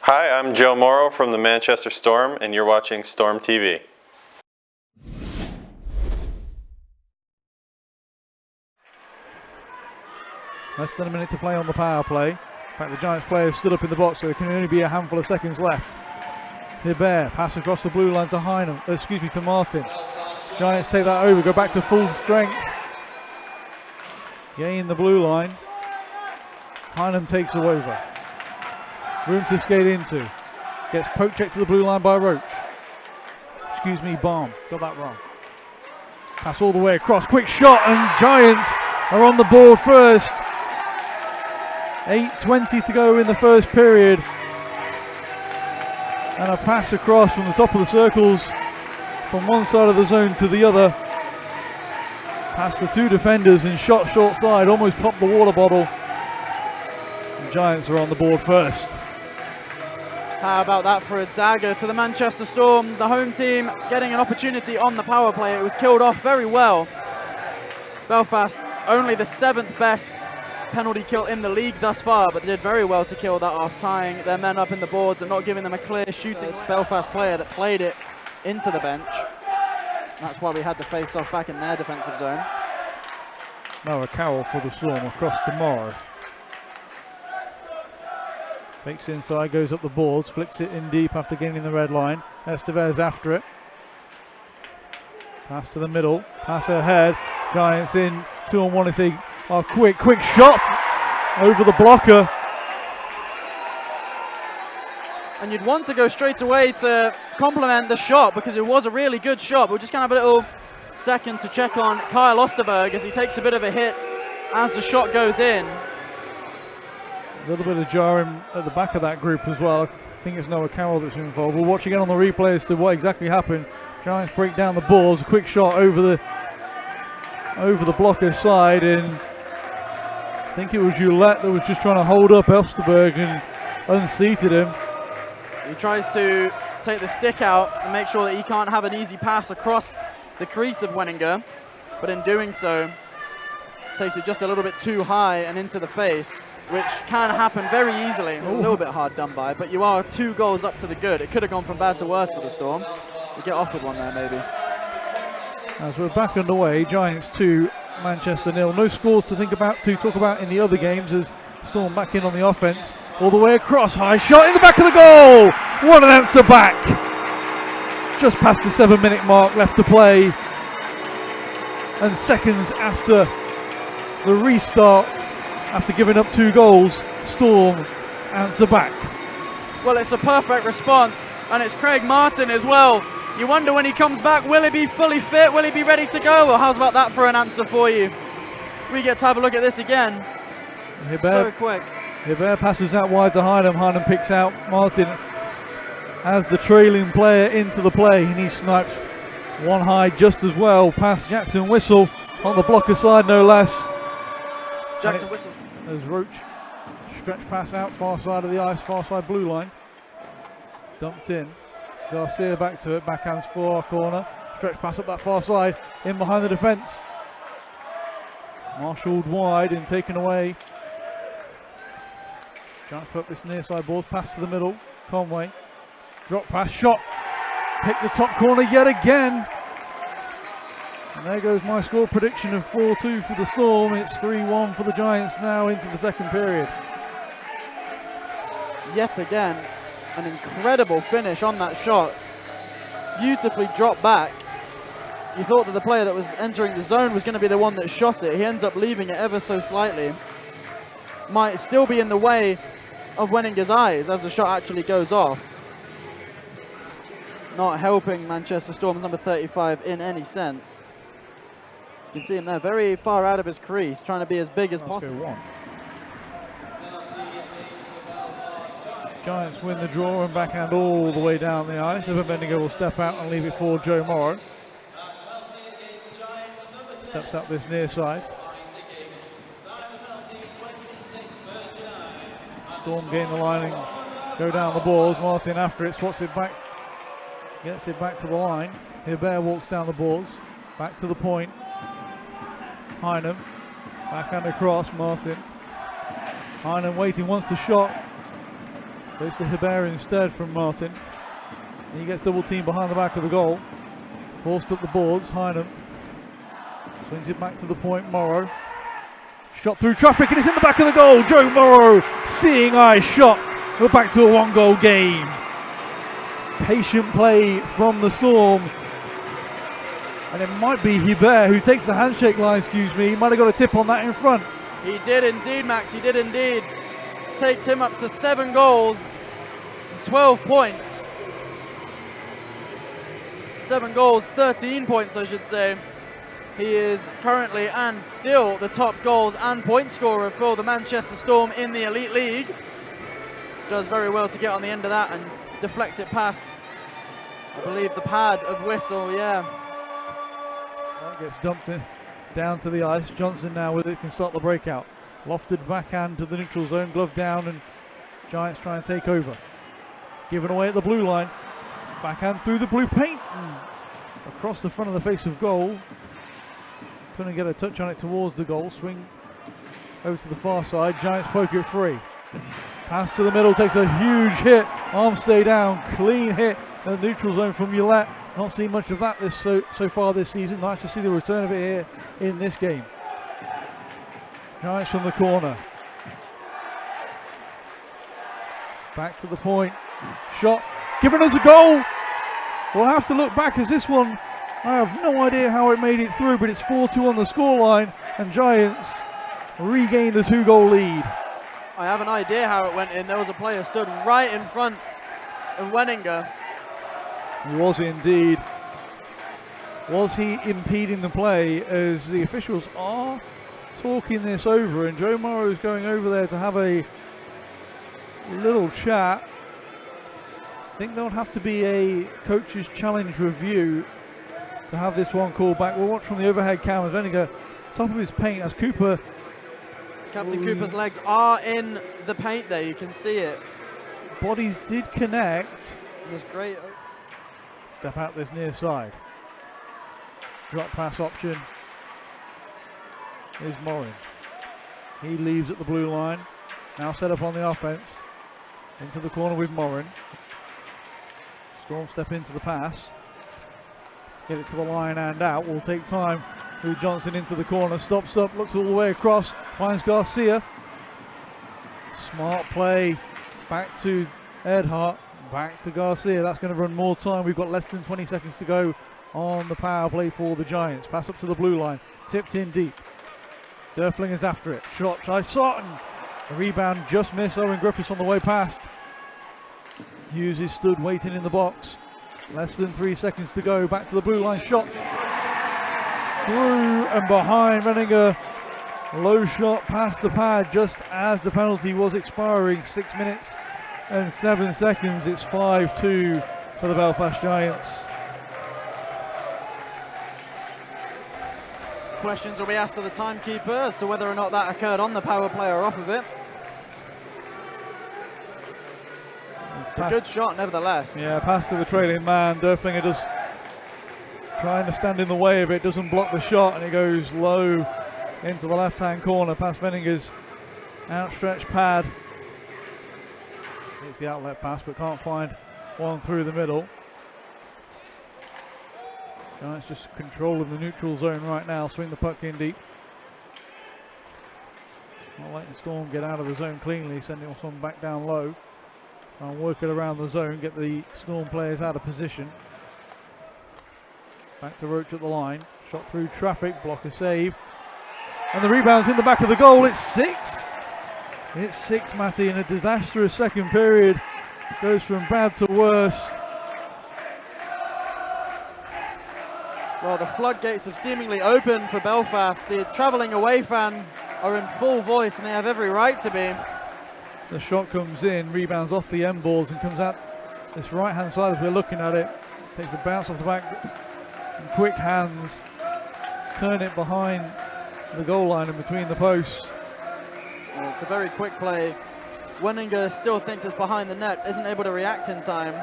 Hi, I'm Joe Morrow from the Manchester Storm, and you're watching Storm TV. Less than a minute to play on the power play. In fact, the Giants players stood up in the box, so there can only be a handful of seconds left. Hibbert, pass across the blue line to to Martin. Giants take that over, go back to full strength. Gain the blue line. Hynam takes over. Room to skate into. Gets poke checked to the blue line by Roach. Baum. Got that wrong. Pass all the way across. Quick shot, and Giants are on the board first. 8:20 to go in the first period. And a pass across from the top of the circles from one side of the zone to the other. Past the two defenders and shot short side. Almost popped the water bottle. The Giants are on the board first. How about that for a dagger to the Manchester Storm? The home team getting an opportunity on the power play. It was killed off very well. Belfast only the 7th best penalty kill in the league thus far, but they did very well to kill that off, tying their men up in the boards and not giving them a clear shooting. Belfast player that played it into the bench. That's why we had the face-off back in their defensive zone. Now a Cowell for the Storm across tomorrow. Fakes inside, goes up the boards, flicks it in deep after gaining the red line. Estevez after it. Pass to the middle, pass ahead. Giants in 2-on-1 if they are quick. Quick shot over the blocker. And you'd want to go straight away to compliment the shot because it was a really good shot. We're just going to have a little second to check on Kyle Osterberg as he takes a bit of a hit as the shot goes in. A little bit of jarring at the back of that group as well. I think it's Noah Carroll that's involved. We'll watch again on the replay as to what exactly happened. Giants break down the balls. A quick shot over the blocker's side, and I think it was Gillette that was just trying to hold up Osterberg and unseated him. He tries to take the stick out and make sure that he can't have an easy pass across the crease of Wenninger, but in doing so, takes it just a little bit too high and into the face, which can happen very easily. A little bit hard done by, but you are 2 goals up to the good. It could have gone from bad to worse for the Storm. You get off with one there, maybe. As we're back underway, Giants 2, Manchester 0. No scores to talk about in the other games as Storm back in on the offense. All the way across, high shot in the back of the goal! What an answer back! Just past the 7-minute mark left to play. And seconds after the restart, after giving up 2 goals, Storm answer back. Well, it's a perfect response, and it's Craig Martin as well. You wonder when he comes back, will he be fully fit? Will he be ready to go? Well, how's about that for an answer for you? We get to have a look at this again. So quick. Hibbert passes out wide to Hynam. Hynam picks out Martin as the trailing player into the play, and he snipes one high just as well past Jackson Whistle on the blocker side, no less. Jackson Whistle. There's Roach. Stretch pass out, far side of the ice, far side blue line. Dumped in. Garcia back to it, backhands for our corner. Stretch pass up that far side, in behind the defence. Marshalled wide and taken away. Giants put up this near side ball, pass to the middle. Conway. Drop pass, shot. Pick the top corner yet again. And there goes my score prediction of 4-2 for the Storm. It's 3-1 for the Giants now into the second period. Yet again, an incredible finish on that shot. Beautifully dropped back. You thought that the player that was entering the zone was going to be the one that shot it. He ends up leaving it ever so slightly. Might still be in the way of Wenninger's eyes as the shot actually goes off. Not helping Manchester Storm's number 35 in any sense. You can see him there, very far out of his crease, trying to be as big as possible. Giants win the draw and backhand all the way down the ice. Evan Bendigo will step out and leave it for Joe Morrow. Steps up this near side. Storm gain the line and go down the balls. Martin after it, swats it back. Gets it back to the line. Hibbert walks down the balls. Back to the point. Hynam. Backhand across, Martin. Hynam waiting, wants the shot. Goes to Hibbert instead from Martin. And he gets double teamed behind the back of the goal. Forced up the boards, Hynam. Swings it back to the point, Morrow. Shot through traffic and it's in the back of the goal. Joe Morrow, seeing eye shot. We're back to a 1-goal game. Patient play from the Storm. And it might be Hibbert who takes the handshake line, excuse me. He might have got a tip on that in front. He did indeed, Max, he did indeed. Takes him up to 7 goals, 12 points. 7 goals, 13 points, I should say. He is currently and still the top goals and point scorer for the Manchester Storm in the Elite League. Does very well to get on the end of that and deflect it past, I believe, the pad of Whistle, yeah. That gets dumped in, down to the ice. Johnson now with it can start the breakout. Lofted backhand to the neutral zone, glove down, and Giants try and take over. Given away at the blue line. Backhand through the blue paint. Across the front of the face of goal. Couldn't get a touch on it towards the goal. Swing over to the far side. Giants poke it free. Pass to the middle, takes a huge hit. Arms stay down. Clean hit in the neutral zone from Ullette. Not seen much of that so far this season. Nice to see the return of it here in this game. Giants from the corner. Back to the point. Shot. Giving us a goal. We'll have to look back as this one, I have no idea how it made it through, but it's 4-2 on the scoreline and Giants regain the 2-goal lead. I have an idea how it went in. There was a player stood right in front of Wenninger. He was indeed. Was he impeding the play, as the officials are talking this over, and Joe Morrow is going over there to have a little chat. I think there'll have to be a coach's challenge review to have this one called back. We'll watch from the overhead cameras. Wenninger, top of his paint as Cooper. Captain Cooper's legs are in the paint there, you can see it. Bodies did connect. It was great. Step out this near side. Drop pass option is Morin. He leaves at the blue line. Now set up on the offense. Into the corner with Morin. Storm step into the pass. Get it to the line and out. Will take time. With Johnson into the corner. Stops up. Looks all the way across. Finds Garcia. Smart play. Back to Edhart. Back to Garcia. That's going to run more time. We've got less than 20 seconds to go on the power play for the Giants. Pass up to the blue line. Tipped in deep. Derfling is after it. Shot by Sutton. The rebound just missed. Owen Griffiths on the way past. Hughes is stood waiting in the box. Less than 3 seconds to go. Back to the blue line. Shot through and behind. Wenninger. Low shot past the pad just as the penalty was expiring. 6 minutes and 7 seconds. It's 5-2 for the Belfast Giants. Questions will be asked of the timekeeper as to whether or not that occurred on the power play or off of it. It's a good shot nevertheless. Yeah, pass to the trailing man. Derflinger just trying to stand in the way of it, doesn't block the shot, and it goes low into the left-hand corner past Wenninger's outstretched pad. It's the outlet pass, but can't find one through the middle. Giants just controlling the neutral zone right now. Swing the puck in deep. Not letting Storm get out of the zone cleanly, sending this one back down low. Try and work it around the zone, get the Storm players out of position. Back to Roach at the line. Shot through traffic, block a save. And the rebound's in the back of the goal. It's 6. It's 6, Matty, in a disastrous second period. Goes from bad to worse. Well, the floodgates have seemingly opened for Belfast. The travelling away fans are in full voice and they have every right to be. The shot comes in, rebounds off the end balls and comes out this right hand side as we're looking at it. Takes a bounce off the back and quick hands. Turn it behind the goal line and between the posts. Well, it's a very quick play. Wenninger still thinks it's behind the net, isn't able to react in time.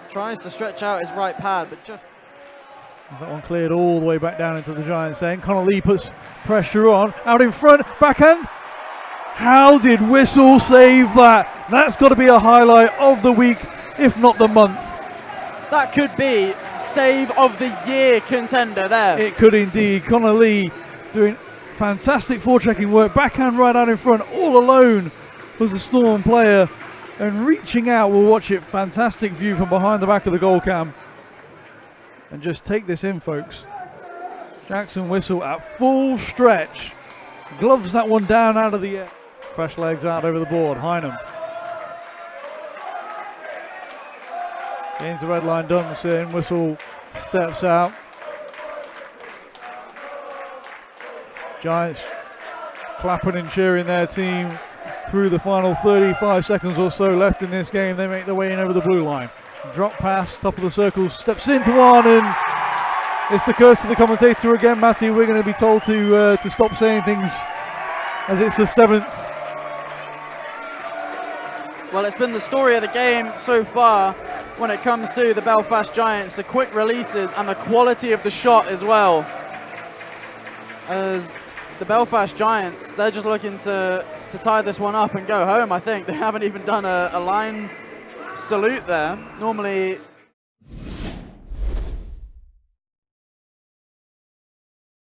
Tries to stretch out his right pad, but just... That one cleared all the way back down into the Giants end. Connor Lee puts pressure on. Out in front, backhand. How did Whistle save that? That's got to be a highlight of the week, if not the month. That could be save of the year contender there. It could indeed. Connor Lee doing fantastic forechecking work, backhand right out in front, all alone was the Storm player, and reaching out, we'll watch it, fantastic view from behind the back of the goal cam. And just take this in, folks. Jackson Whistle at full stretch, gloves that one down out of the air. Fresh legs out over the board, Hynam. Gains the red line, Dunson, Whistle steps out. Giants clapping and cheering their team through the final 35 seconds or so left in this game. They make their way in over the blue line. Drop pass, top of the circle, steps into one, and it's the curse of the commentator again, Matty. We're going to be told to stop saying things as it's the 7th. Well, it's been the story of the game so far when it comes to the Belfast Giants, the quick releases and the quality of the shot as well. As the Belfast Giants, they're just looking to tie this one up and go home, I think. They haven't even done a line salute there. Normally